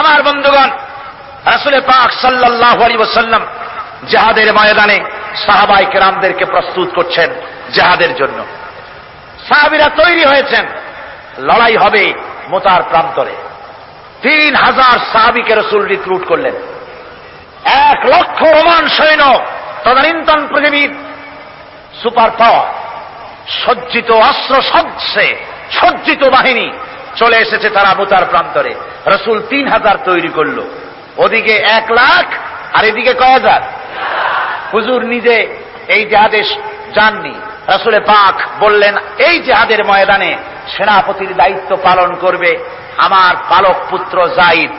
আমার বন্ধুগণ, রাসূল পাক সাল্লাল্লাহু আলাইহি ওয়াসাল্লাম জিহাদের ময়দানে সাহাবায়ে কেরামদেরকে প্রস্তুত করছেন জিহাদের জন্য। সাহাবীরা তৈরি হয়েছেন, লড়াই হবে মুতার প্রান্তরে। 3000 সাহাবীকে রাসূল রিক্রুট করলেন। 1 লক্ষ রোমান সৈন্য, তদানীন্তন পৃথিবীর সুপার পাওয়ার, সজ্জিত অস্ত্র সজ্জিত বাহিনী চলে এসেছে তারা মুতার প্রান্তরে। রাসূল 3000 তৈরি করল। ওদিকে 1 লাখ আর এদিকে কয় হাজার। হুজুর নিজে এই জিহাদে যাননি। রাসূল পাক বললেন, এই জিহাদের ময়দানে সেনাপতির দায়িত্ব পালন করবে আমার পালক পুত্র যায়েদ।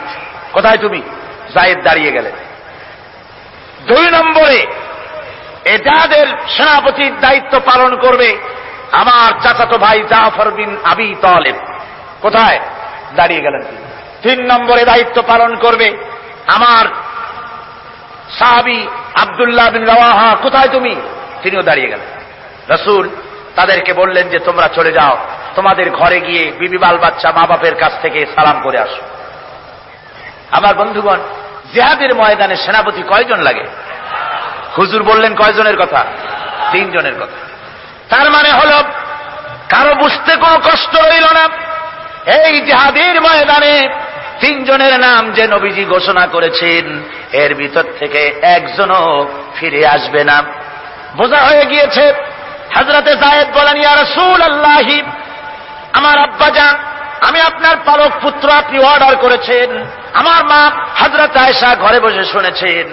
কোথায় তুমি? যায়েদ দাঁড়িয়ে গেলেন। 2 নম্বরে এই জিহাদের সেনাপতির দায়িত্ব পালন করবে আমার চাচাতো ভাই জাফর বিন আবি তালেব। কোথায়? দাঁড়িয়ে গেলেন। 3 নম্বরে দায়িত্ব পালন করবে আমার সাহাবী আব্দুল্লাহ বিন রাওয়াহা। কোথায় তুমি? তিনিও দাঁড়িয়ে গেলেন। রাসূল তাদেরকে বললেন যে তোমরা চলে যাও, তোমাদের ঘরে গিয়ে বিবি বাল বাচ্চা মা বাপের কাছ থেকে সালাম করে আসো। আমার বন্ধুগণ, জিহাদের ময়দানে সেনাপতি কয়জন লাগে? হুজুর বললেন কয়জনের কথা? 3 জনের কথা। তার মানে হলো কারো বুঝতে কোনো কষ্ট হইল না। এই জিহাদের ময়দানে 3 জনের নাম যে নবীজি ঘোষণা করেছেন, এর ভিতর থেকে একজনও ফিরে আসবে না। বোঝা হয়ে গিয়েছে। হযরতে যায়েদ বলেন, ইয়া রাসূলুল্লাহ, আমার আব্বাজান, আমি আপনার পালক পুত্র, আপনি অর্ডার করেছেন। আমার মা হযরত আয়েশা ঘরে বসে শুনেছেন।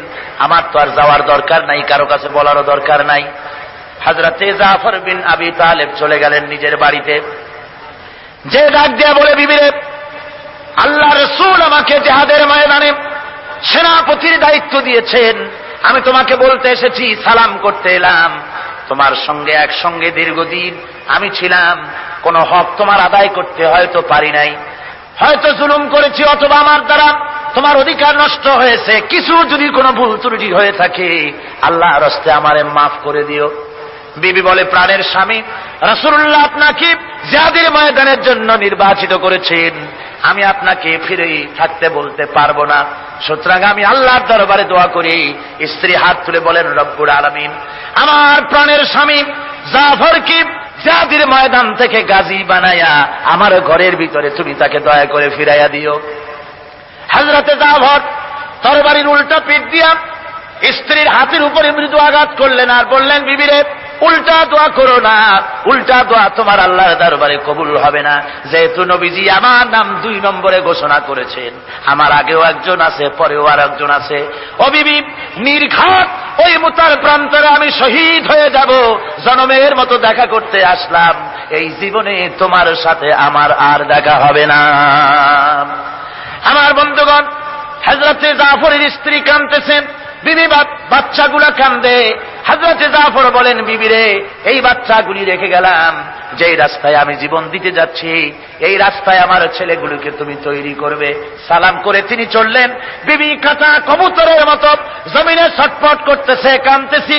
আমার তো আর যাওয়ার দরকার নাই, কারো কাছে বলারও দরকার নাই। হযরতে জাফর বিন আবি তালেব চলে গেলেন নিজের বাড়িতে। যে ডাক দিয়া বলে, বিবিরে, আল্লাহ রাসূল আমাকে জিহাদের ময়দানে সেনাপতির দায়িত্ব দিয়েছেন। আমি তোমাকে বলতে এসেছি, সালাম করতে এলাম। তোমার সঙ্গে একসঙ্গে দীর্ঘদিন আমি ছিলাম। কোন হক তোমার আদায় করতে হয়তো পারি নাই, হয়তো জুলুম করেছি, অথবা আমার দ্বারা তোমার অধিকার নষ্ট হয়েছে। কিছু যদি কোনো ভুল ত্রুটি হয়ে থাকে, আল্লাহর হস্তে আমারে মাফ করে দিও। বিবি বলে, প্রাণের স্বামী, রাসূলুল্লাহ আপনাকে জিহাদের ময়দানের জন্য নির্বাচিত করেছেন। আমি আপনাকে ফিরে থাকতে বলতে পারবো না। সুতরাং আমি আল্লাহর দরবারে দোয়া করি। স্ত্রী হাত তুলে বলেন, রব্বুল আলামিন, আমার প্রাণের স্বামী জাফরকে জিহাদের ময়দান থেকে গাজী বানায়া আমার ঘরের ভিতরে তুমি তাকে দয়া করে ফিরাইয়া দিও। হযরতে জাফর তরবারির উল্টা পিঠ দিয়া স্ত্রীর হাতের উপরে মৃদু আঘাত করলেন আর বললেন, বিবিরে, উল্টা দোয়া করো না। উল্টা দোয়া তোমার আল্লাহর দরবারে কবুল হবে না। যেহেতু নবীজি আমার নাম 2 নম্বরে ঘোষণা করেছেন, আমার আগেও একজন আছে, পরেও আর একজন আছে। ও বিবি, নির্ঘাত ওই মুতার প্রান্তরে আমি শহীদ হয়ে যাব। জনমের মতো দেখা করতে আসলাম, এই জীবনে তোমার সাথে আমার আর দেখা হবে না। আমার বন্ধুগণ, হযরতে জাফরের স্ত্রী কাঁদতেছেন, বিবি বাচ্চাগুলা কান্দে। হযরতে জাফর বলেন, বিবিরে, এই বাচ্চাগুলি রেখে গেলাম, যেই রাস্তায় আমি জীবন দিতে যাচ্ছি, এই রাস্তায় আমার ছেলেগুলোকে তুমি তৈরি করবে। সালাম করে তিনি চললেন। বিবি কাঁচা কবুতরের মতো জমিনে ছটফট করতেছে, কাঁদতেছি।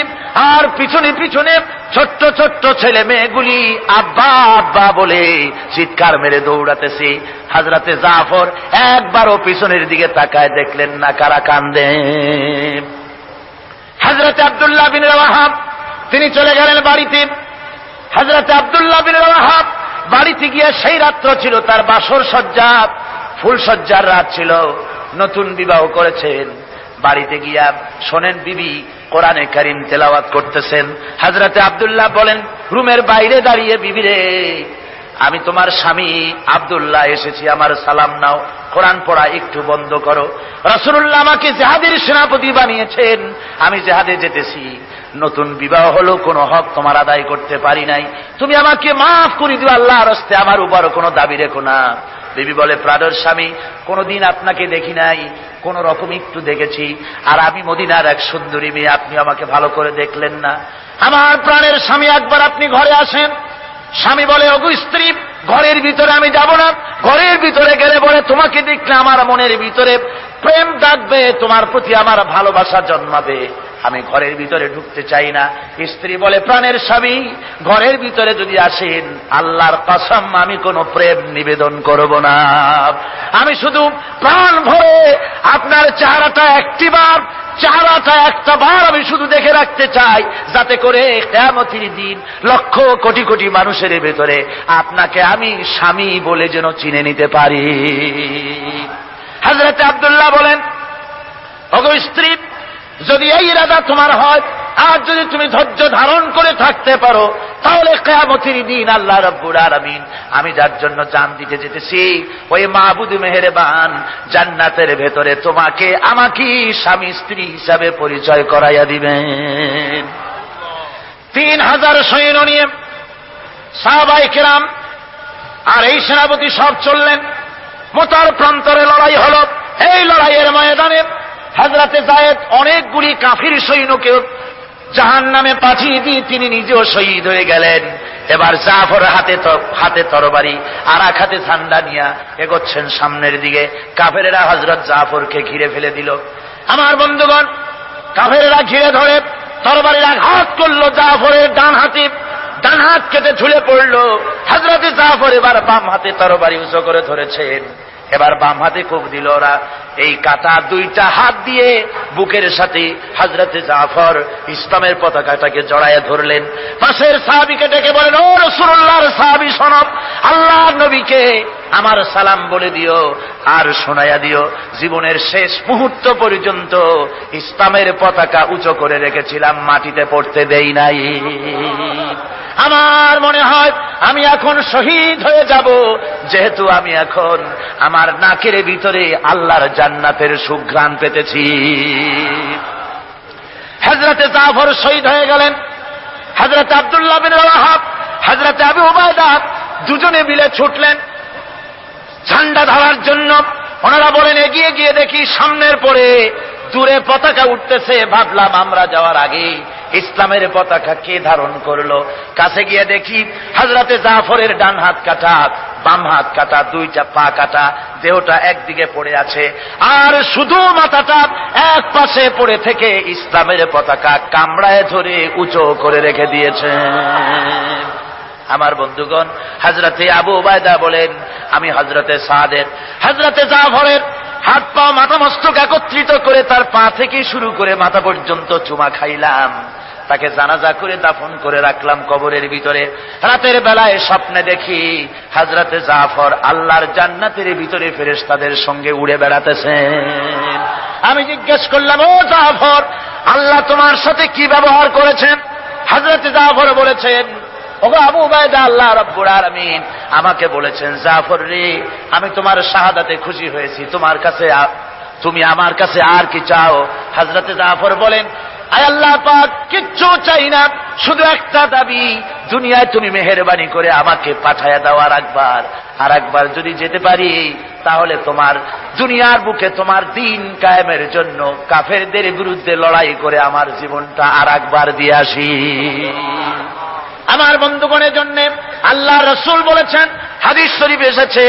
আর পিছনে পিছনে ছোট্ট ছোট্ট ছেলে মেয়েগুলি আব্বা আব্বা বলে চিৎকার মেরে দৌড়াতেছি। হযরতে জাফর একবারও পিছনের দিকে তাকায় দেখলেন না কারা কান্দে। হযরতে আব্দুল্লাহ বিন রাওয়াহা তিনি চলে গেলেন বাড়িতে। হযরতে আব্দুল্লাহ বিন রাওয়াহা বাড়িতে গিয়ে, সেই রাত্র ছিল তার বাসর সজ্জা, ফুল সজ্জার রাত ছিল, নতুন বিবাহ করেছেন। বাড়িতে গিয়া শোনেন বিবি কোরআনে কারীম তেলাওয়াত করতেছেন। হযরতে আব্দুল্লাহ বলেন, রুমের বাইরে দাঁড়িয়ে, বিবিরে, আমি তোমার স্বামী আব্দুল্লাহ এসেছি, আমার সালাম নাও, কোরআন পড়া একটু বন্ধ করো। রাসূলুল্লাহ আমাকে জিহাদের সেনাপতি বানিয়েছেন, আমি জিহাদে যেতেছি। নতুন বিবাহ হলো, কোনো হক তোমার আদায় করতে পারি নাই, তুমি আমাকে মাফ করে দিও, আল্লাহর হস্তে আমার উপর কোনো দাবি রেখো না। বিবি বলে, প্রাণের স্বামী, কোনদিন আপনাকে দেখি নাই, কোন রকম একটু দেখেছি। আর আমি মদিনার এক সুন্দরী মেয়ে, আপনি আমাকে ভালো করে দেখলেন না। আমার প্রাণের স্বামী, একবার আপনি ঘরে আসেন। স্বামী বলে, ওগো স্ত্রী, ঘরের ভিতরে আমি যাব না। ঘরের ভিতরে গেলে বলে, তোমাকে দেখলে আমার মনের ভিতরে প্রেম জাগবে, তোমার প্রতি আমার ভালোবাসা জন্মাবে। আমি ঘরের ভিতরে ঢুকতে চাই না। স্ত্রী বলে, প্রাণের স্বামী, ঘরের ভিতরে যদি আসেন, আল্লাহর কসম আমি কোনো প্রেম নিবেদন করব না। আমি শুধু প্রাণ ভরে আপনার চেহারাটা একটা বার আমি শুধু দেখে রাখতে চাই, যাতে করে কিয়ামতের দিন লক্ষ কোটি কোটি মানুষের ভেতরে আপনাকে আমি স্বামী বলে যেন চিনে নিতে পারি। হযরত আব্দুল্লাহ বলেন, ওগো স্ত্রী, যদি এই ইরাদা তোমার হয় আর যদি তুমি ধৈর্য ধারণ করে থাকতে পারো, তাহলে কিয়ামতের দিন আল্লাহ রাব্বুল আলামিন আমি যার জন্য জান দিতে যেতেছি, ওই মাবুদ মেহেরবান জান্নাতের ভেতরে তোমাকে আমাকে স্বামী স্ত্রী হিসাবে পরিচয় করাইয়া দিবেন। 3000 সৈন্য নিয়ে সাহাবায়ে কেরাম আর এই সেনাপতি সব চললেন। মুতার প্রান্তরে লড়াই হল। এই লড়াইয়ের ময়দানে হযরতে যায়েদ অনেকগুলি কাফির সৈন্যকে জাহান্নামে পাঠিয়ে দিয়ে তিনি নিজেও শহীদ হয়ে গেলেন। এবার জাফর হাতে তরবারি আর এক হাতে ঝান্ডা নিয়ে এগোচ্ছেন সামনের দিকে। কাফেরেরা হযরত জাফরকে ঘিরে ফেলে দিল। আমার বন্ধুগণ, কাফেরেরা ঘিরে ধরে তরবারির আঘাত করল জাফরের ডান হাত কেটে ঝুলে পড়ল। হযরত জাফর এবার বাম হাতে তরবারি উঁচু করে ধরেছেন। এবার বাম হাতে কোপ দিল ওরা। এই কাটা দুইটা হাত দিয়ে বুকের সাথে হযরত জাফর ইসলামের পতাকাটাকে জড়াইয়া ধরলেন। পাশের সাহাবীকে ডেকে বলেন, ও রাসূলুল্লাহর সাহাবী শোনো, আল্লাহর নবীকে আমার সালাম বলে দিও আর শোনাইয়া দিও, জীবনের শেষ মুহূর্ত পর্যন্ত ইসলামের পতাকা উঁচু করে রেখেছিলাম, মাটিতে পড়তে দেই নাই। আমার মনে হয় আমি এখন শহীদ হয়ে যাব, যেহেতু আমি এখন আমার নাকের ভিতরে আল্লাহর জান্নাতের সুঘ্রাণ পেতেছি। হযরতে জাফর শহীদ হয়ে গেলেন। হযরত আব্দুল্লাহ বিন রাওয়াহা, হযরত আবু উবাইদা দুজনে মিলে ছুটলেন ঝান্ডা ধরার জন্য। ওনারা বলেন, এগিয়ে গিয়ে দেখি সামনের পরে দূরে পতাকা উঠতেছে। ভাবলাম আমরা যাওয়ার আগে ইসলামের পতাকা কে ধারণ করলো। কাছে গিয়ে দেখি হযরতে জাফরের ডান হাত কাটা, বাম হাত কাটা, দুইটা পা কাটা, দেহটা একদিকে পড়ে আছে আর শুধু মাথাটা এক পাশে পড়ে থেকে ইসলামের পতাকা কামড়ায় ধরে উঁচু করে রেখে দিয়েছেন। আমার বন্ধুগণ, হযরতে আবু উবাইদা বলেন, আমি হযরতে সাদের, হযরতে জাফরের হাত পা মাথা মস্তক একত্রিত করে তার পা থেকে শুরু করে মাথা পর্যন্ত চুমা খাইলাম। তাকে জানাজা করে দাফন করে রাখলাম কবরের ভিতরে। রাতের বেলায় স্বপ্নে দেখি হযরতে জাফর আল্লাহর জান্নাতের ভিতরে ফেরেশতাদের সঙ্গে উড়ে বেড়াতেছেন। আমি জিজ্ঞেস করলাম, ও জাফর, আল্লাহ তোমার সাথে কি ব্যবহার করেছেন? হযরতে জাফর বলেছেন, ওগো আবু উবাইদা, আল্লাহ রাব্বুল আলামিন আমাকে বলেছেন, জাফর রে, আমি তোমার শাহাদাতে খুশি হয়েছি, তুমি আমার কাছে আর কি চাও? হযরতে জাফর বলেন, আয় আল্লাহ পাক, কিচ্ছু চাই না, শুধু একটা দাবি, দুনিয়ায় তুমি মেহেরবানি করে আমাকে পাঠায়া দাও আর একবার যদি যেতে পারি, তাহলে তোমার দুনিয়ার বুকে তোমার দিন কায়েমের জন্য কাফেরদের বিরুদ্ধে লড়াই করে আমার জীবনটা আর একবার দিয়ে আসি। আমার বন্ধুগণের জন্য আল্লাহ রাসূল বলেছেন, হাদিস শরীফে এসেছে,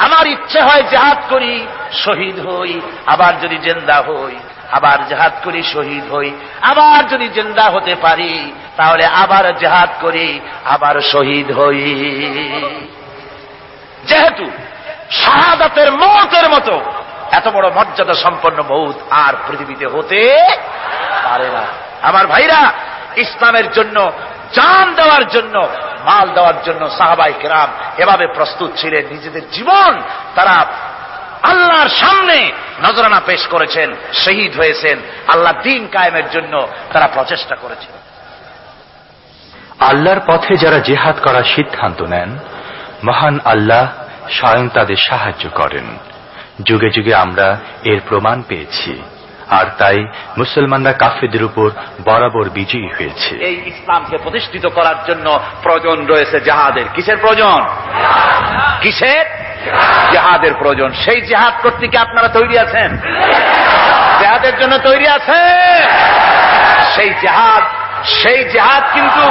আমার ইচ্ছে হয় জিহাদ করি, শহীদ হই, আবার যদি জিন্দা হই, আবার জিহাদ করি, শহীদ হই, আবার যদি জিন্দা হতে পারি তাহলে আবার জিহাদ করি, আবার শহীদ হই। যেহেতু শাহাদাতের মওতের মতো এত বড় মর্যাদা সম্পন্ন মওত আর পৃথিবীতে হতে পারে না। আমার ভাইরা, ইসলামের জন্য জান দেওয়ার জন্য, মাল দেওয়ার জন্য সাহাবায়ে কেরাম এভাবে প্রস্তুত ছিলেন। নিজেদের জীবন তারা আল্লাহর সামনে নজরানা পেশ করেছেন, শহীদ হয়েছেন, আল্লাহ দ্বীন কায়েমের জন্য তারা প্রচেষ্টা করেছেন। আল্লাহর পথে যারা জিহাদ করার সিদ্ধান্ত নেন, মহান আল্লাহ স্বয়ং তাদের সাহায্য করেন। যুগে যুগে আমরা এর প্রমাণ পেয়েছি, আর তাই মুসলমানরা কাফেরদের উপর বরাবর বিজয়ী হয়েছে। এই ইসলামকে প্রতিষ্ঠিত করার জন্য প্রয়োজন রয়েছে জিহাদের। কিসের প্রয়োজন? কিসের? জিহাদের প্রয়োজন। সেই জিহাদ করতে কি আপনারা তৈরি আছেন? জিহাদের জন্য তৈরি আছেন? সেই জিহাদ কিন্তু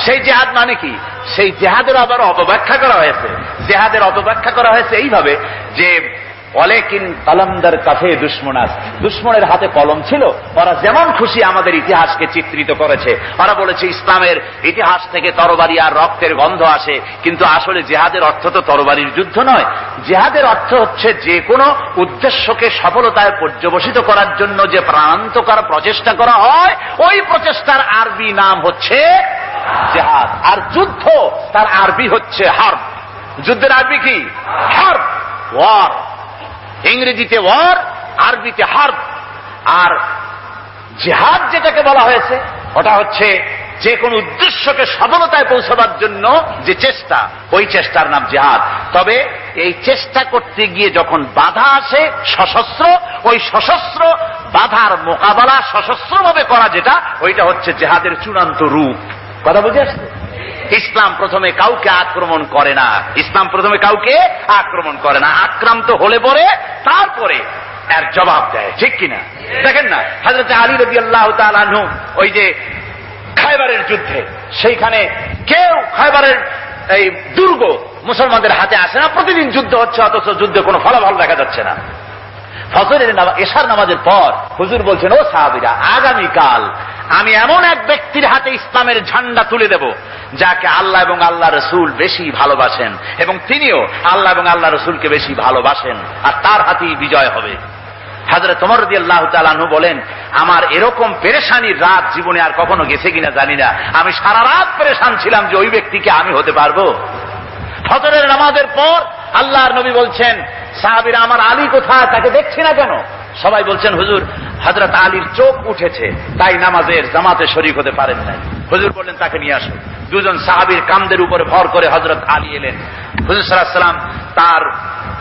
সেই জিহাদ মানে কি? সেই জিহাদের আবার অপব্যাখ্যা করা হয়েছে। জিহাদের অপব্যাখ্যা করা হয়েছে এইভাবে যে ওয়ালাকিন কালামদার কাফে দুশমনাস, দুশমনের হাতে কলম ছিল, ওরা যেমন খুশি আমাদের ইতিহাসকে চিত্রিত করেছে। ওরা বলেছে ইসলামের ইতিহাস থেকে তরবারি আর রক্তের গন্ধ আসে, কিন্তু আসলে জিহাদের অর্থ তো তরবারির যুদ্ধ নয়। জিহাদের অর্থ হচ্ছে যে কোনো উদ্দেশ্যকে সফলতায় পর্যবসিত করার জন্য যে প্রাণান্তকর প্রচেষ্টা করা হয়, ওই প্রচেষ্টার আরবি নাম হচ্ছে জিহাদ। আর যুদ্ধ তার আরবি হচ্ছে হার্ব। যুদ্ধের আরবি কি? হার্ব, ওয়ার। ইংরেজিতে ওয়ার, আরবিতে হার্ব। আর জিহাদ যেটাকে বলা হয়েছে ওটা হচ্ছে যে কোন উদ্দেশ্যকে সফলতায় পৌঁছাবার জন্য যে চেষ্টা, ওই চেষ্টার নাম জিহাদ। তবে এই চেষ্টা করতে গিয়ে যখন বাধা আসে সশস্ত্র, ওই সশস্ত্র বাধার মোকাবেলা সশস্ত্রভাবে করা যেটা, ওইটা হচ্ছে জিহাদের চূড়ান্ত রূপ। কথা বুঝে আসছে? ইসলাম প্রথমে কাউকে আক্রমণ করে না, ইসলাম প্রথমে কাউকে আক্রমণ করে না, আক্রান্ত হলে পরে তারপরে এর জবাব দেয়, ঠিক কিনা? দেখেন না, হযরত আলী রাদিয়াল্লাহু তাআলা আনহু ওই যে খায়বারের যুদ্ধে, সেইখানে কেউ খায়বারের এই দুর্গ মুসলমানদের হাতে আসে না, প্রতিদিন যুদ্ধ হচ্ছে, অথচ যুদ্ধে কোনো ফলাফল দেখা যাচ্ছে না। ফজরের এশার নামাজের পর হুজুর বলছেন, ও সাহাবীরা, আগামীকাল আমি এমন এক ব্যক্তির হাতে ইসলামের ঝান্ডা তুলে দেব যাকে আল্লাহ এবং আল্লাহ রসুল বেশি ভালোবাসেন, এবং তিনিও আল্লাহ এবং আল্লাহ রসুলকে বেশি ভালোবাসেন, আর তার হাতেই বিজয় হবে। হযরত ওমর রাদিয়াল্লাহু তাআলা আনহু বলেন, আমার এরকম পেরেশানির রাত জীবনে আর কখনো গেছে কিনা জানি না, আমি সারা রাত পেরেশান ছিলাম যে ওই ব্যক্তিকে আমি হতে পারবো। ফজরের নামাজের পর আল্লাহর নবী বলছেন, সাহাবীরা, আমার আলী কোথায়, তাকে দেখছি না কেন? সবাই বলছেন, হুজুর হযরত আলীর চোখ উঠেছে, তাই নামাজের জামাতে শরীক হতে পারেন নাই। হুজুর বললেন, তাকে নিয়ে আসো। দুজন সাহাবীর কাঁধের উপরে ভর করে হযরত আলী এলেন। হুজুর সাল্লাল্লাহু আলাইহি ওয়াসাল্লাম তার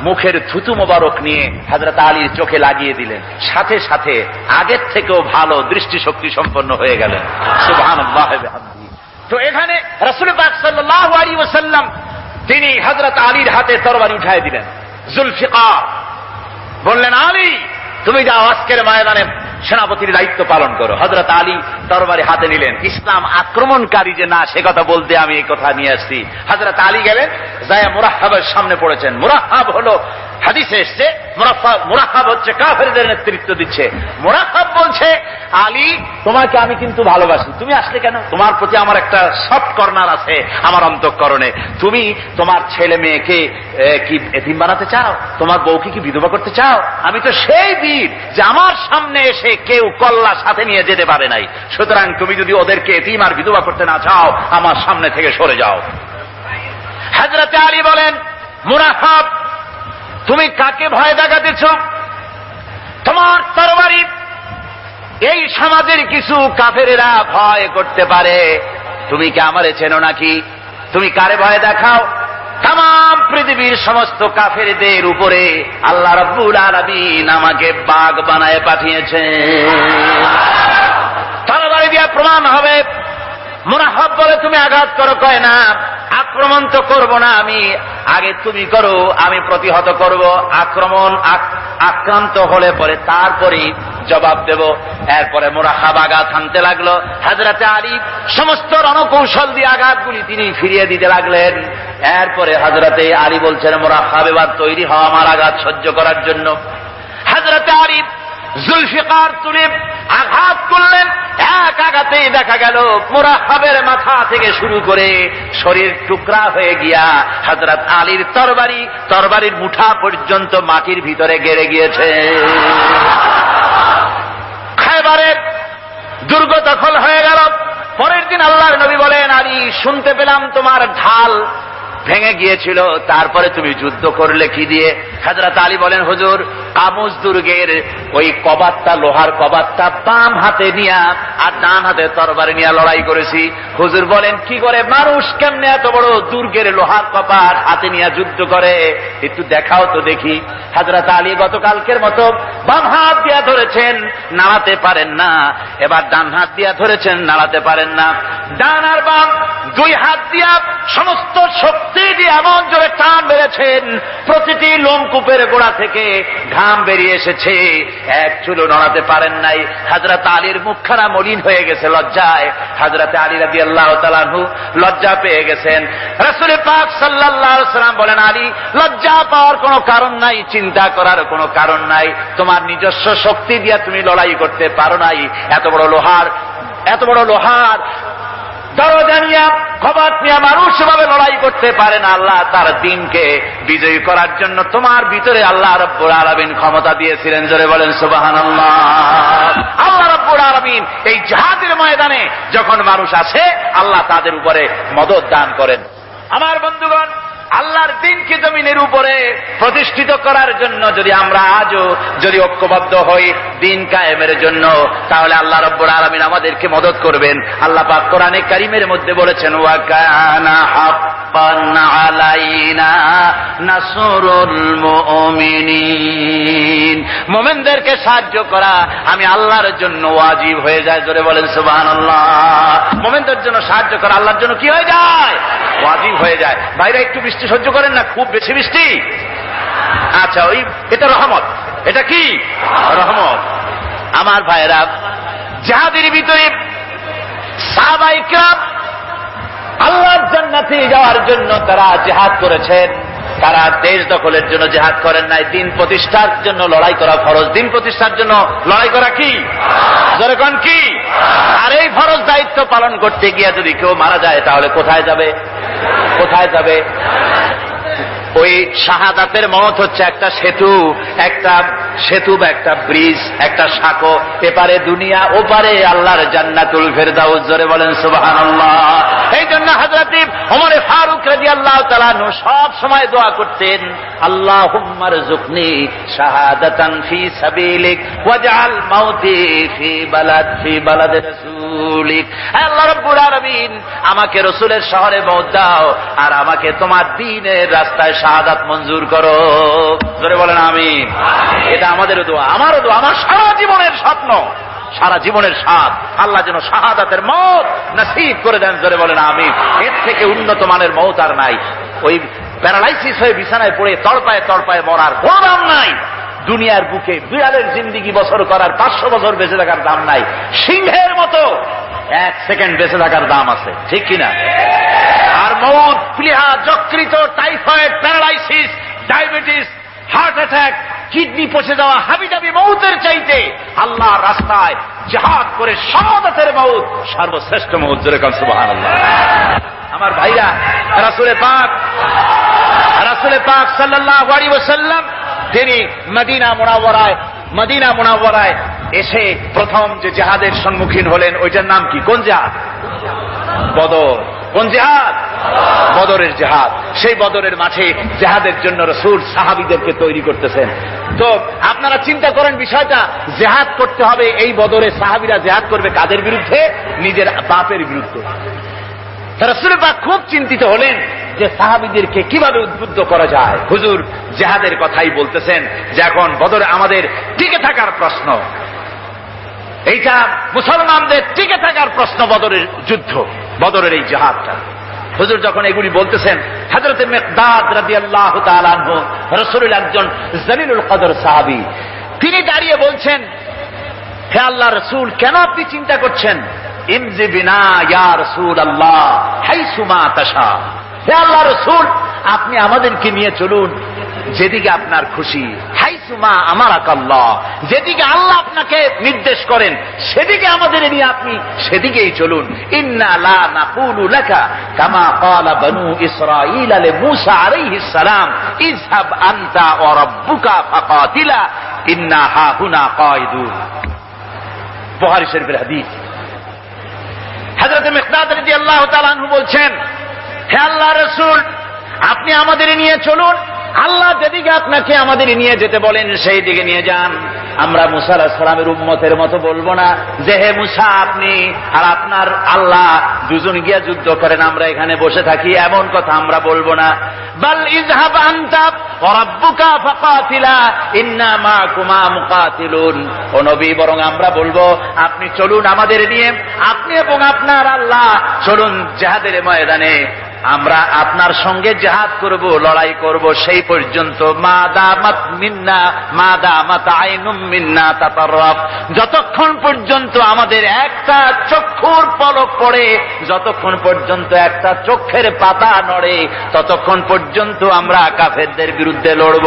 মুখের থুতু মোবারক নিয়ে হযরত আলীর চোখে লাগিয়ে দিলেন, সাথে সাথে আগের থেকেও ভালো দৃষ্টিশক্তি সম্পন্ন হয়ে গেলেন। সুবহানাল্লাহ ওয়া বিহামদিহি। তো এখানে রাসূল পাক সাল্লাল্লাহু আলাইহি ওয়াসাল্লাম তিনি হযরত আলীর হাতে তরবারি উঠায় দিলেন। জুলফিকার বললেন, আলী তুমি যাও, আজকের ময়দানে সেনাপতির দায়িত্ব পালন করো। হযরত আলী তরবারি হাতে নিলেন। ইসলাম আক্রমণকারী যে না, সে কথা বলতে আমি এই কথা নিয়ে আসছি। হযরত আলী গেলেন, যায় মুরাহহাবের সামনে পড়েছেন। মুরাহহাব হলো, হাদিসে এসেছে, মুরাহহাব হচ্ছে কাফেরদের নেতৃত্ব দিচ্ছে। মুরাহহাব বলছে, আলী তোমাকে আমি কিন্তু ভালোবাসি, তুমি আসলে কেন? তোমার প্রতি আমার একটা সফট কর্নার আছে আমার অন্তঃকরণে। তুমি তোমার ছেলে মেয়েকে কি এতিম বানাতে চাও? তোমার বউকে কি বিধবা করতে চাও? আমি তো সেই বীর যে আমার সামনে এসে কেউ কল্লা সাথে নিয়ে যেতে পারে নাই। সুতরাং তুমি যদি ওদেরকে এতিম আর বিধবা করতে না চাও, আমার সামনে থেকে সরে যাও। হযরত আলী বলেন, মুরাহহাব তুমি কাকে ভয় দেখাতেছ? তোমার তরবারি এই সমাজের কিছু কাফেরেরা ভয় করতে পারে, তুমি কি আমারে চেনো নাকি? তুমি কারে ভয় দেখাও? তাম পৃথিবীর সমস্ত কাফেরদের উপরে আল্লাহ রাব্বুল আলামিন আমাকে বাগ বানায় পাঠিয়েছেন। তরবারি দিয়ে প্রমাণ হবে। মুরাহহাব বলে, তুমি আঘাত করো। কয় না, আক্রমণ তো করবো না আমি, আগে তুমি করো, আমি প্রতিহত করব। আক্রান্ত হলে পরে তারপরে জবাব দেব। এরপরে মুরাহহাব আঘাত হানতে লাগলো। হযরত আলী সমস্ত রণকৌশল দিয়ে আঘাতগুলি তিনি ফিরিয়ে দিতে লাগলেন। এরপরে হযরত আলী বলছেন, মুরাহহাব এবার তৈরি হও আমার আঘাত সহ্য করার জন্য। হযরত আলী জুলফিকার তুলে আঘাত করলেন। এক আঘাতেই দেখা গেল মুরাহহাবের মাথা থেকে শুরু করে শরীর টুকরা হয়ে গিয়া হযরত আলীর তরবারির মুঠা পর্যন্ত মাটির ভিতরে গেড়ে গিয়েছে। খায়বারের দুর্গ দখল হয়ে গেল। পরের দিন আল্লাহর নবী বলেন, আলী শুনতে পেলাম তোমার ঢাল ভেঙে গিয়েছিল, তারপরে তুমি যুদ্ধ করলে কি দিয়ে? হযরত আলী বলেন, হুজুর কামুজ দুর্গের ওই কবাতটা, লোহার কবাতটা বাম হাতে নিয়া আর ডান হাতে তরবারি নিয়ে লড়াই করেছি। হুজুর বলেন, কি করে মানুষ কেমনে এত বড় দুর্গের লোহার কপাট হাতে নিয়ে যুদ্ধ করে? একটু দেখাও তো দেখি। হযরত আলী গতকালকের মতো বাম হাত দিয়া ধরেছেন, নাড়াতে পারেন না। এবার ডান হাত দিয়া ধরেছেন, নাড়াতে পারেন না। ডান আর বাম দুই হাত দিয়া সমস্ত শক্তি দিয়ে এমন জোরে টান মেরেছেন, প্রতিটি লোমকূপের গোড়া থেকে ঘাম বেরিয়ে এসেছে, এক চুলো নড়াতে পারেন নাই। হযরত আলীর মুখখানা মলিন হয়ে গেছে লজ্জায়। হযরত আলী রাদিয়াল্লাহু তাআলা আনহু লজ্জা পেয়ে গেছেন। রাসূল পাক সাল্লাল্লাহু আলাইহি ওয়াসাল্লাম বলেন, আলী, লজ্জা পাওয়ার কোনো কারণ নাই, চিন্তা করার কোনো কারণ নাই। তোমার নিজস্ব শক্তি দিয়ে তুমি লড়াই করতে পারো নাই। এত বড় লোহার দরজা নিয়ে, কবাট নিয়ে মানুষ ভাবে লড়াই করতে পারে না। আল্লাহ তার দ্বীনকে বিজয়ী করার জন্য তোমার ভিতরে আল্লাহ রাব্বুল আলামিন ক্ষমতা দিয়েছিলেন। জোরে বলেন সুবহানাল্লাহ। আল্লাহ রাব্বুল আলামিন এই জিহাদের ময়দানে যখন মানুষ আসে, আল্লাহ তাদের উপরে মদদ দান করেন। আমার বন্ধুগণ, আল্লাহর দ্বীনকে জমিনের উপরে প্রতিষ্ঠিত করার জন্য যদি আমরা আজও যদি ঐক্যবদ্ধ হই দ্বীন কায়েমের জন্য, তাহলে আল্লাহ রাব্বুল আলামিন আমাদেরকে মদদ করবেন। আল্লাহ পাক কোরআনে কারীমের মধ্যে বলেছেন, ওয়া কানা হাক্কান আলাইনা নাসরুল মুমিনিন। মুমিনদেরকে সাহায্য করা আমি আল্লাহর জন্য ওয়াজিব হয়ে যায়। জোরে বলেন সুবহানাল্লাহ। মুমিনদের জন্য সাহায্য করা আল্লাহর জন্য কি হয়ে যায়? ওয়াজিব হয়ে যায়। ভাইরা একটু বৃষ্টি সহ্য করেন না, খুব বেশি বৃষ্টি। আচ্ছা, এটা রহমত। এটা কি রহমত? আমার ভাইরা, জিহাদের ভিতরে সাহাবায়ে কিরাম আল্লাহর জান্নাতে যাওয়ার জন্য তারা জিহাদ করেছেন। তারা দেশ দখলের জন্য জিহাদ করেন নাই, দ্বীন প্রতিষ্ঠার জন্য লড়াই করা ফরজ। দ্বীন প্রতিষ্ঠার জন্য লড়াই করা কি? জোরে কোন কি? আর এই ফরজ দায়িত্ব পালন করতে গিয়ে যদি কেউ মারা যায়, তাহলে কোথায় যাবে? কোথায় যাবে? ওই শাহাদাতের মত হচ্ছে একটা সেতু বা একটা ব্রিজ, একটা সাঁকো। এপারে দুনিয়া, ওপারে আল্লাহর জান্নাতুল ফেরদাউস। জোরে বলেন সুবহানাল্লাহ। এই জন্য হযরত ওমর ফারুক রাদিয়াল্লাহু তাআলা আনহু সব সময় দোয়া করতেন, আল্লাহুম্মা রযুকনি শাহাদাতান ফি সাবিলিক ওয়াজআল মাউতি ফি বালাদ রাসূলিক। আল্লাহ রাব্বুল আলামিন, আমাকে রাসূলের শহরে মওত দাও, আর আমাকে তোমার দ্বীনের রাস্তায় শাহাদাত মঞ্জুর করো। জোরে বলেন আমিন। এটা আমাদেরও দোয়া, আমারও দোয়া, আমার সারা জীবনের স্বপ্ন, সারা জীবনের স্বাদ, আল্লাহ যেন শাহাদাতের মওত নসিব করে দেন। জোরে বলেন আমিন। এর থেকে উন্নত মানের মওত আর নাই। ওই প্যারালাইসিস হয়ে বিছানায় পড়ে তড়পায় মরার কোনো দাম নাই। দুনিয়ার বুকে বিড়ালের জিন্দিগি বছর করার 500 বছর বেঁচে থাকার দাম নাই। সিংহের মতো 1 সেকেন্ড বেঁচে থাকার দাম আছে, ঠিক কিনা? আর মওত, প্লীহা, যকৃত, typhoid, paralysis, diabetes, heart attack, kidney পচে যাওয়া, হাবিজাবি মওতের চাইতে আল্লাহর রাস্তায় জিহাদ করে শাহাদাতের মওত সর্বশ্রেষ্ঠ মওত। জোরে বলেন সুবহানাল্লাহ। আমার ভাইরা, রাসূল পাক সাল্লাল্লাহু আলাইহি ওয়াসাল্লাম তিনি মদিনা মুনাওয়ারায় এসে প্রথম যে জিহাদের সম্মুখীন হলেন, ওইটার নাম কি? কোন জিহাদ? বদর। কোন জিহাদ? বদরের জিহাদ। সেই বদরের মাঠে জিহাদের জন্য রাসূল সাহাবীদেরকে তৈরি করতেছেন। তো আপনারা চিন্তা করেন বিষয়টা, জিহাদ করতে হবে। এই বদরে সাহাবীরা জিহাদ করবে কাদের বিরুদ্ধে? নিজের বাপের বিরুদ্ধে। রাসূল পাক খুব চিন্তিত হলেন যে সাহাবীদেরকে কিভাবে উদ্বুদ্ধ করা যায়। হুজুর জিহাদের কথাই বলতেছেন যে এখন বদরে আমাদের টিকে থাকার প্রশ্ন, এইটা মুসলমানদের টিকে থাকার প্রশ্ন। বদরের যুদ্ধ, বদরের এই জিহাদটা। হুজুর যখন এগুলি বলতেছেন, হযরত মিকদাদ রাদিয়াল্লাহু তাআলা আনহু, রাসূলের একজন জলিলুল কদর সাহাবী, তিনি দাঁড়িয়ে বলছেন, হে আল্লাহর রাসূল, কেন আপনি চিন্তা করছেন? ইমজি বিনা ইয়া রাসূলুল্লাহ হাইসুমা তাশা। হে আল্লাহর রাসূল, আপনি আমাদেরকে নিয়ে চলুন যেদিকে আপনার খুশি। হাইসুমা আমারাকাল্লাহ, যেদিকে আল্লাহ আপনাকে নির্দেশ করেন সেদিকে আমাদের নিয়ে আপনি সেদিকেই চলুন। ইন্না লা নাকুলু লাকা কামা ক্বালা বনু ইসরাঈল লিমূসা আলাইহিস সালাম, ইযহাব আনতা ওয়া রাব্বুকা ফাকাতিলা ইন্না হাহুনা কায়িদুন। বুখারী শরীফের হাদিস। হযরত মিকদাদ রাদিয়াল্লাহু তাআলা আনহু বলছেন, হে আল্লাহর রাসূল, আপনি আমাদের নিয়ে চলুন। আল্লাহ যেদিকে আপনাকে আমাদের নিয়ে যেতে বলেন সেই দিকে নিয়ে যান। আমরা মুসা আলাইহিস সালামের উম্মতের মতো বলবো না যে হে মুসা আপনি আর আপনার আল্লাহ দুজন গিয়া যুদ্ধ করেন, আমরা এখানে বসে থাকি, এমন কথা আমরা বলবো না। বাল ইযহাব আনতা ওয়া রাব্বুকা ফাকাতিলা ইন্না মাকুমা মুকাতিলুন। ও নবী, বরং আমরা বলবো আপনি চলুন আমাদের নিয়ে, আপনি এবং আপনার আল্লাহ চলুন জিহাদের ময়দানে আমরা আপনার সঙ্গে জিহাদ করব, লড়াই করব সেই পর্যন্ত মা দামাত মিন্না মা দামাত আইনুম মিন্না তাতাররাফ, যতক্ষণ পর্যন্ত আমাদের একটা চক্ষুর পলক পড়ে, যতক্ষণ পর্যন্ত একটা চোখের পাতা নড়ে, ততক্ষণ পর্যন্ত আমরা কাফেরদের বিরুদ্ধে লড়ব।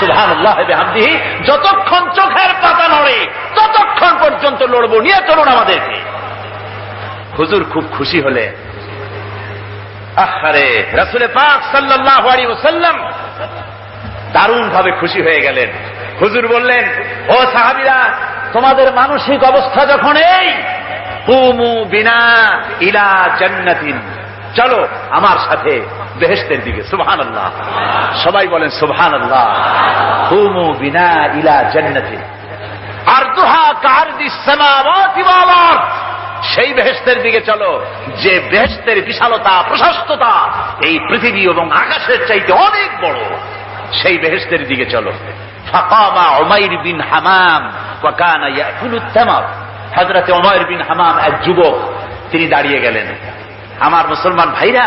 সুবহানাল্লাহ ওয়া বিহামদিহি, যতক্ষণ চোখের পাতা নড়ে ততক্ষণ পর্যন্ত লড়ব, নিয়ে চলুন আমাদেরকে। হুজুর খুব খুশি হলে, আরে রাসূল পাক সাল্লাল্লাহু আলাইহি ওয়াসাল্লাম দারুণ ভাবে খুশি হয়ে গেলেন। হুজুর বললেন, ও সাহাবীরা, তোমাদের মানসিক অবস্থা যখন এই, কুমু বিনা ইলা জান্নাতিন, চলো আমার সাথে বেহেশতের দিকে। সুবহানাল্লাহ, সবাই বলেন সুবহানাল্লাহ। কুমু বিনা ইলা জান্নাতিন আরদুহা কারদিস সামাওয়াতি ওয়াল আরদ, সেই বেহেশতের দিকে চলো যে বেহেশতের বিশালতা প্রশস্ততা এই পৃথিবী এবং আকাশের চাইতে অনেক বড়, সেই বেহেশতের দিকে চলো। ফাকামা উমাইর বিন হামাম ওয়া কানা ইয়াকুলুত তামার, হযরত উমাইর বিন হামাম এক যুবক, তিনি দাঁড়িয়ে গেলেন। আমার মুসলমান ভাইরা,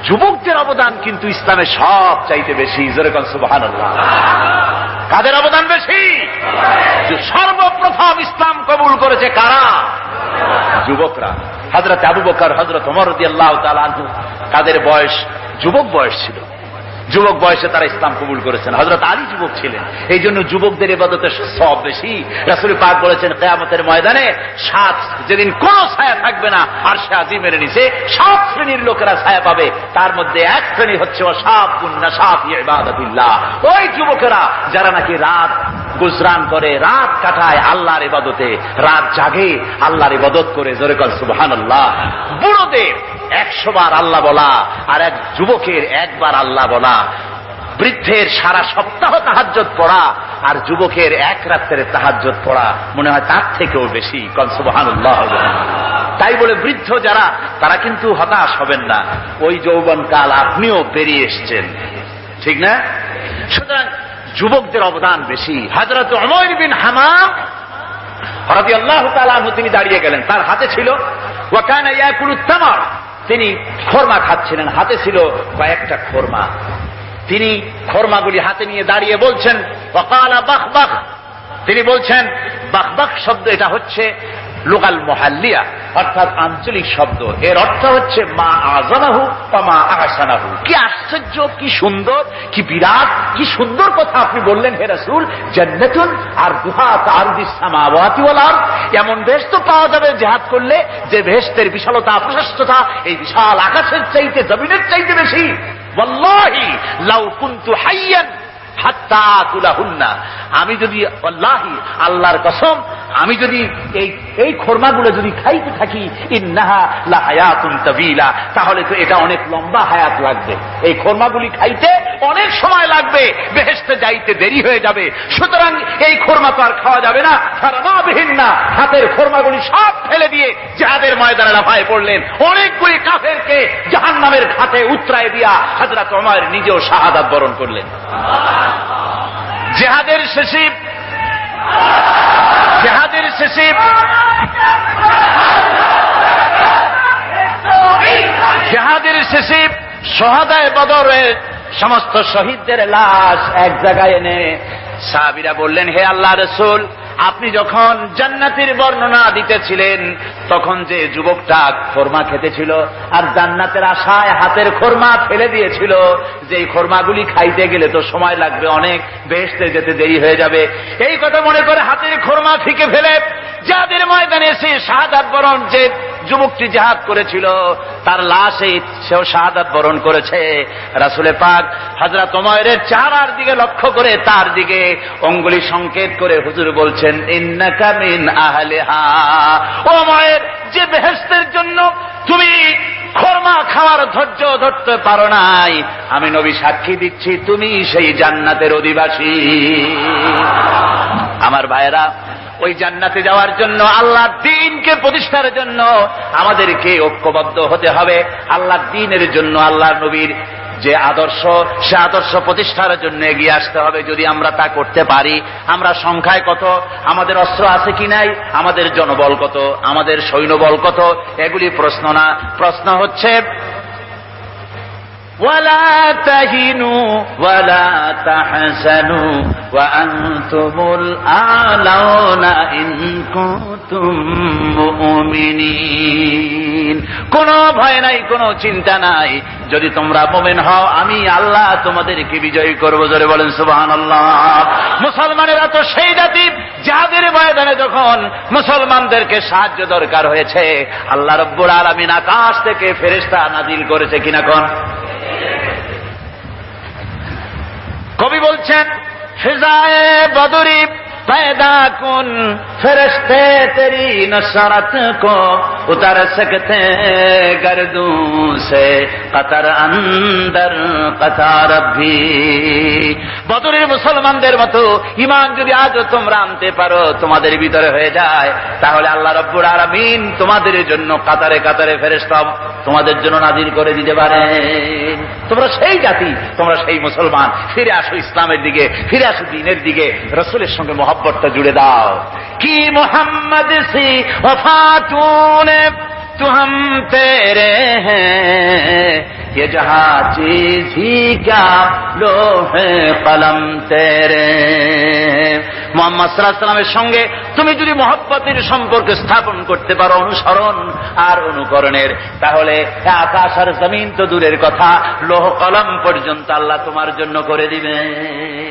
যুবকদের অবদান কিন্তু ইসলামে সব চাইতে বেশি। জোরে কোন সুবহানাল্লাহ। কাদের অবদান বেশি? সর্বপ্রথম ইসলাম কবুল করেছে কারা? যুবকরা। হযরত আবু বকর, হযরত ওমর রাদিয়াল্লাহু তাআলা আনহু, তাদের বয়স যুবক বয়স ছিল, যুবক বয়সে তারা ইসলাম কবুল করেছেন। হযরত আলী যুবক ছিলেন, এই জন্য যুবকদের ইবাদতের সওয়াব বেশি। রাসূল পাক বলেছেন, কিয়ামতের ময়দানে যেদিন কোন ছায়া থাকবে না, আরশে আজিমের নিচে 7 শ্রেণীর লোকেরা ছায়া পাবে। তার মধ্যে এক শ্রেণী হচ্ছে ওয়াশাবুন নাশা ফি ইবাদাতিল্লাহ, ওই যুবকেরা যারা নাকি রাত গুজরান করে, রাত কাটায় আল্লাহর ইবাদতে, রাত জাগে আল্লাহর ইবাদত করে। জোরে বল সুবহানাল্লাহ। বুড়োদের 100 বার আল্লাহ বলা আর এক যুবকের একবার আল্লাহ বলা, বৃদ্ধের সারা সপ্তাহ তাহাজ্জুদ পড়া আর যুবকের এক রাতের তাহাজ্জুদ পড়া মনে হয় তার থেকেও বেশি। কন সুবহানাল্লাহ। তাই বলে বৃদ্ধ যারা, তারা কিন্তু হতাশ হবেন না। ওই যৌবনকাল আপনিও পেরিয়ে এসছেন, ঠিক না? সুতরাং যুবকদের অবদান বেশি। হযরত উমাইর বিন হামাম রাদিয়াল্লাহু তাআলা আনহু, তিনি দাঁড়িয়ে গেলেন, তার হাতে ছিল ওয়া কানা ইয়াকুলুত তামার, তিনি খরমা খাচ্ছিলেন, হাতে ছিল কয়েকটা খরমা। তিনি খরমাগুলি হাতে নিয়ে দাঁড়িয়ে বলছেন ওয়াকালা বাখবাখ, তিনি বলছেন বাখবাখ শব্দ, এটা হচ্ছে লোকাল মুহাল্লিয়া, অর্থাৎ আঞ্চলিক শব্দ। এর অর্থ হচ্ছে মা আযামাহু ওয়া মা আহসানাহু। কি আশ্চর্য, কি সুন্দর, কি বিরাট, কি সুন্দর কথা আপনি বললেন হে রাসূল। জান্নাতুন আরদুহা কারদিস সামাওয়াতি ওয়াল আরদ, এমন বেহেশত পাওয়া যাবে জিহাদ করলে যে বেহেশতের বিশালতা প্রশস্ততা এই বিশাল আকাশের চাইতে, জমিনের চাইতে বেশি। ওয়াল্লাহি লাউ কুনতু হাইয়ান হাত্তা আকুলাহুন্না, আমি যদি, ওয়াল্লাহি আল্লাহর কসম, আমি যদি এই খরমাগুলো যদি খাইতে থাকি, ইন্নাহা লা হায়াতুন তাবিলা, তাহলে তো এটা অনেক লম্বা হায়াত লাগবে। এই খরমাগুলি খাইতে অনেক সময় লাগবে, বেহেশতে যাইতে দেরি হয়ে যাবে। সুতরাং এই খরমা তো আর খাওয়া যাবে না। ফারামাবিহিন না, হাতের খরমাগুলি সব ফেলে দিয়ে জিহাদের ময়দানে লাফায় পড়লেন। অনেকগুলি কাফেরকে জাহান্নামের ঘাটে উতরায় দিয়া হযরত ওমর নিজেও শাহাদাত বরণ করলেন। জিহাদের শেষে শহাদায়ে বদরের সমস্ত শহীদদের লাশ এক জায়গায় এনে সাহাবীরা বললেন, হে আল্লাহর রাসূল, আপনি যখন জান্নাতের বর্ণনা দিতেছিলেন তখন যে যুবকটা খরমা খেতেছিল আর জান্নাতের আশায় হাতের খরমা ফেলে দিয়েছিল, যে এই খরমাগুলি খাইতে গেলে তো সময় লাগবে অনেক, বেহেশতে যেতে দেরি হয়ে যাবে, এই কথা মনে করে হাতের খরমা ফিকে ফেলে জিহাদের ময়দানে এসে শাহাদাত বরণ, যে যুবকটি জিহাদ করেছিল তার লাশে সেও শাহাদাত বরণ করেছে। রাসূল পাক হযরত ওমরের চেহারার দিকে লক্ষ্য করে তার দিকে অঙ্গুলি সংকেত করে হুজুর বলছেন, ইন্নাকা মিন আহলিহা, ওমর, যে বেহেশতের জন্য তুমি খরমা খাওয়ার ধৈর্য ধরতে পারো নাই, আমি নবী সাক্ষী দিচ্ছি তুমি সেই জান্নাতের অধিবাসী। আমার ভাইয়েরা, ওই জান্নাতে যাওয়ার জন্য, আল্লাহর দ্বীনকে প্রতিষ্ঠার জন্য আমাদেরকে ঐক্যবদ্ধ হতে হবে। আল্লাহর দ্বীনের জন্য, আল্লাহর নবীর যে আদর্শ, সে আদর্শ প্রতিষ্ঠার জন্য এগিয়ে আসতে হবে। যদি আমরা তা করতে পারি, আমরা সংখ্যায় কত, আমাদের অস্ত্র আছে কি নাই, আমাদের জনবল কত, আমাদের সৈন্যবল কত, এগুলি প্রশ্ন না। প্রশ্ন হচ্ছে ولا تهنوا ولا تحزنوا وأنتم الأعلون إن كنتم مؤمنين। কোনো ভয় নাই, কোনো চিন্তা নাই, যদি তোমরা মুমিন হও আমি আল্লাহ তোমাদেরকে বিজয়ী করব। জোরে বলেন সুবহানাল্লাহ। মুসলমানেরা তো সেই জাতি, যাদের ময়দানে যখন মুসলমানদেরকে সাহায্য দরকার হয়েছে আল্লাহ রাব্বুল আলামিন আকাশ থেকে ফেরেশতা নাজিল করেছে কিনা কোন? কবি বলছেন ফিজায়ে বদরি पैदा कुन फरिश्ते तेरी नसरत को उतर सकते गर्दों से कतर अंदर कतार भी। বদরের মুসলমানদের মতো ঈমান যদি আজও তোমরা আনতে পারো, তোমাদের ভিতরে হয়ে যায়, তাহলে আল্লাহ রাব্বুল আলামিন তোমাদের জন্য কাতারে কাতারে ফেরেশতা তোমাদের জন্য নাজিল করে দিতে পারেন। তোমরা সেই জাতি, তোমরা সেই মুসলমান। ফিরে আসো ইসলামের দিকে, ফিরে আসো দ্বীনের দিকে, রাসূলের সঙ্গে মহব্বতটা জুড়ে দাও। কি মোহাম্মদ সি ওফা তूने तू हम तेरे हैं ये जहां चीज ही क्या लोहे कलम तेरे। মুহাম্মদ সাল্লাল্লাহু আলাইহি ওয়াসাল্লামের সঙ্গে তুমি যদি মহব্বতের সম্পর্ক স্থাপন করতে পারো, অনুসরণ আর অনুকরণের, তাহলে আকাশ আর জমিন তো দূরের কথা, লোহ কলম পর্যন্ত আল্লাহ তোমার জন্য করে দিবেন।